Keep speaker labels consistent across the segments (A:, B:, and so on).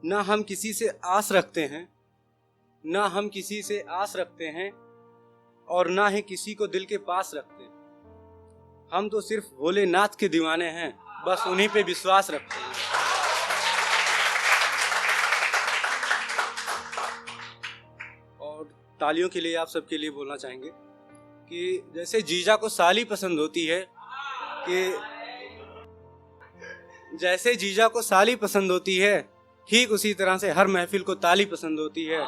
A: ना हम किसी से आस रखते हैं, ना हम किसी से आस रखते हैं और ना ही किसी को दिल के पास रखते हैं। हम तो सिर्फ भोलेनाथ के दीवाने हैं, बस उन्हीं पे विश्वास रखते हैं। और तालियों के लिए आप सबके लिए बोलना चाहेंगे कि जैसे जीजा को साली पसंद होती है, कि जैसे जीजा को साली पसंद होती है, ठीक उसी तरह से हर महफिल को ताली पसंद होती है।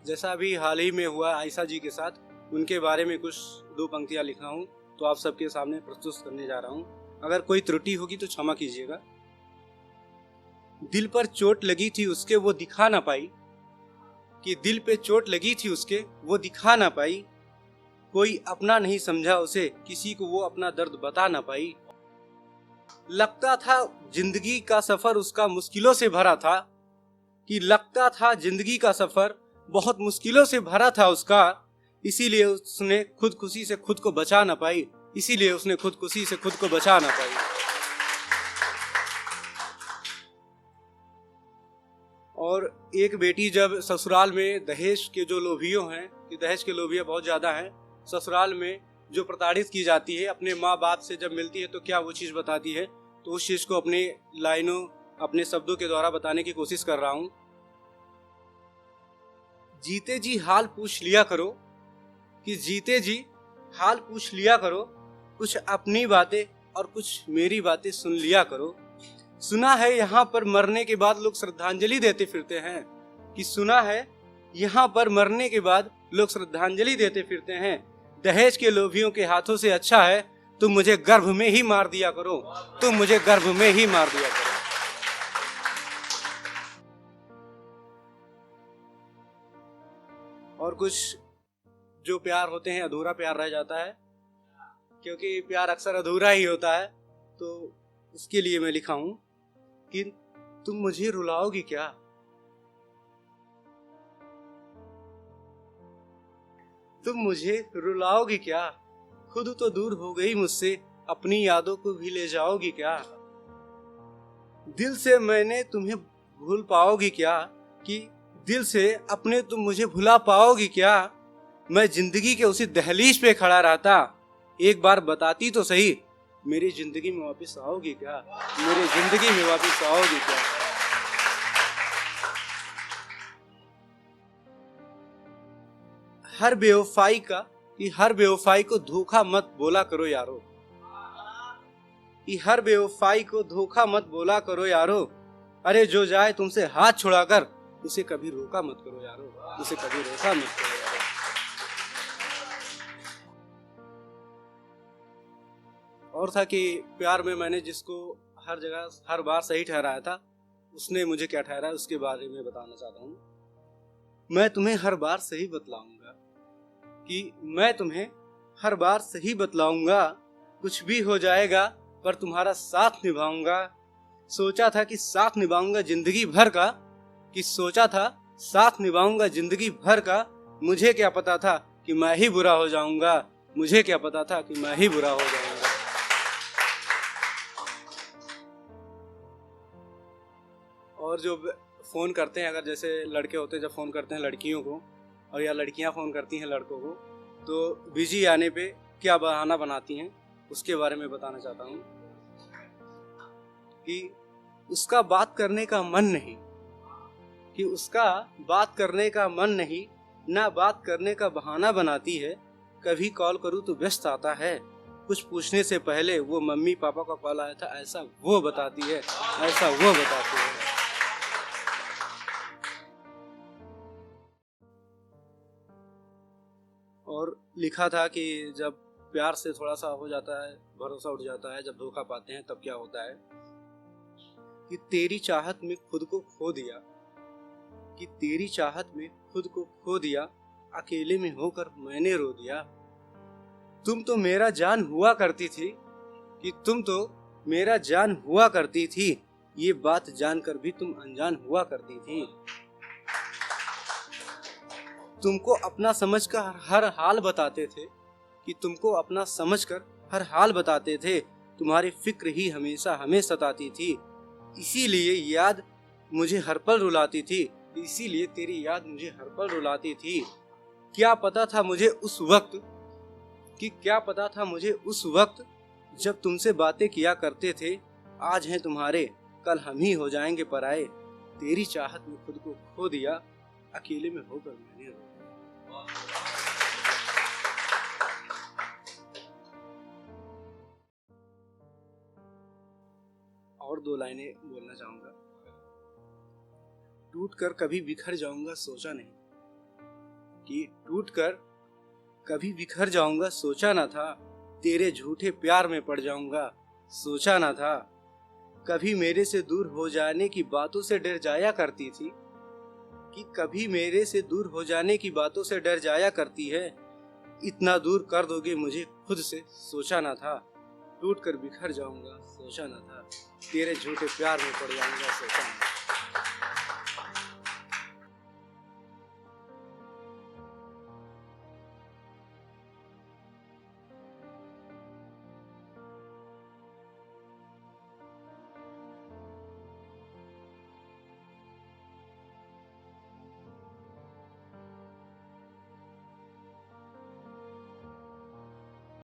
A: जैसा अभी हाल ही में हुआ आयशा जी के साथ, उनके बारे में कुछ दो पंक्तियां लिखा हूँ, तो आप सबके सामने प्रस्तुत करने जा रहा हूँ। अगर कोई त्रुटि होगी तो क्षमा कीजिएगा। दिल पर चोट लगी थी उसके, वो दिखा ना पाई, कि दिल पे चोट लगी थी उसके, वो दिखा ना पाई। कोई अपना नहीं समझा उसे, किसी को वो अपना दर्द बता ना पाई। लगता था जिंदगी का सफर उसका मुश्किलों से भरा था, कि लगता था जिंदगी का सफर बहुत मुश्किलों से भरा था उसका, इसीलिए उसने खुदकुशी से खुद को बचा ना पाई, इसीलिए उसने खुदकुशी से खुद को बचा ना पाई। और एक बेटी जब ससुराल में दहेज के जो लोभियों हैं, कि दहेज के लोभिया बहुत ज्यादा हैं, ससुराल में जो प्रताड़ित की जाती है, अपने माँ बाप से जब मिलती है तो क्या वो चीज बताती है, तो उस चीज को अपने लाइनों, अपने शब्दों के द्वारा बताने की कोशिश कर रहा हूं। जीते जी हाल पूछ लिया करो, कि जीते जी हाल पूछ लिया करो, कुछ अपनी बातें और कुछ मेरी बातें सुन लिया करो। सुना है यहाँ पर मरने के बाद लोग श्रद्धांजलि देते फिरते हैं, कि सुना है यहाँ पर मरने के बाद लोग श्रद्धांजलि देते फिरते हैं। दहेज के लोभियों के हाथों से अच्छा है तुम मुझे गर्भ में ही मार दिया करो, तुम मुझे गर्भ में ही मार दिया करो। और कुछ जो प्यार होते हैं अधूरा प्यार रह जाता है, क्योंकि प्यार अक्सर अधूरा ही होता है, तो उसके लिए मैं लिखा हूं कि तुम मुझे रुलाओगी क्या, तुम मुझे रुलाओगी क्या, खुद तो दूर हो गई मुझसे, अपनी यादों को भी ले जाओगी क्या। दिल से मैंने तुम्हें भूल पाओगी क्या, कि दिल से अपने तुम मुझे भुला पाओगी क्या। मैं जिंदगी के उसी दहलीज पे खड़ा रहता, एक बार बताती तो सही, मेरी जिंदगी में वापस आओगी क्या, मेरी जिंदगी में वापस आओगी क्या। हर बेवफाई का, कि हर बेवफाई को धोखा मत बोला करो यारो, कि हर बेवफाई को धोखा मत बोला करो यारो। अरे जो जाए तुमसे हाथ छुड़ाकर, उसे कभी रोका मत करो यारो, उसे कभी रोका मत करो यारो। और था कि प्यार में मैंने जिसको हर जगह हर बार सही ठहराया था, उसने मुझे क्या ठहराया उसके बारे में बताना चाहता हूँ। मैं तुम्हें हर बार सही बतलाऊंगा, कि मैं तुम्हें हर बार सही बतलाऊंगा, कुछ भी हो जाएगा पर तुम्हारा साथ निभाऊंगा। सोचा था कि साथ निभाऊंगा जिंदगी भर का, कि सोचा था साथ निभाऊंगा जिंदगी भर का, मुझे क्या पता था कि मैं ही बुरा हो जाऊंगा, मुझे क्या पता था कि मैं ही बुरा हो जाऊंगा। और जो फोन करते हैं, अगर जैसे लड़के होते हैं जब फोन करते हैं लड़कियों को, और या लड़कियां फोन करती हैं लड़कों को, तो बिजी आने पे क्या बहाना बनाती हैं उसके बारे में बताना चाहता हूँ। कि उसका बात करने का मन नहीं, कि उसका बात करने का मन नहीं, ना बात करने का बहाना बनाती है। कभी कॉल करूँ तो व्यस्त आता है, कुछ पूछने से पहले वो मम्मी पापा का कॉल आया था ऐसा वो बताती है, ऐसा वो बताती है। और लिखा था कि जब प्यार से थोड़ा सा हो जाता है, भरोसा उठ जाता है, जब धोखा पाते हैं तब क्या होता है, कि तेरी चाहत में खुद को खो दिया, कि तेरी चाहत में खुद को खो दिया, अकेले में होकर मैंने रो दिया। तुम तो मेरा जान हुआ करती थी, कि तुम तो मेरा जान हुआ करती थी, ये बात जानकर भी तुम अनजान हुआ करती थी। तुमको अपना समझकर हर हाल बताते थे, कि तुमको अपना समझकर हर हाल बताते थे। तुम्हारी फिक्र ही हमेशा हमें सताती थी। इसीलिए याद मुझे हर पल रुलाती थी, इसीलिए तेरी याद मुझे हर पल रुलाती थी। क्या पता था मुझे उस वक्त जब तुमसे बातें किया करते थे, आज हैं तुम्हारे, कल हम ही हो जाएंगे पराए। तेरी चाहत में खुद को खो दिया, अकेले में होकर मैंने रो दिया। और 2 लाइनें बोलना चाहूंगा। टूट कर कभी बिखर जाऊंगा सोचा नहीं, कि टूट कर कभी बिखर जाऊंगा सोचा ना था। तेरे झूठे प्यार में पड़ जाऊंगा सोचा ना था। कभी मेरे से दूर हो जाने की बातों से डर जाया करती थी, कि कभी मेरे से दूर हो जाने की बातों से डर जाया करती है। इतना दूर कर दोगे मुझे खुद से सोचा ना था। टूट कर बिखर जाऊंगा सोचा ना था। तेरे झूठे प्यार में पड़ जाऊंगा सोचा ना था।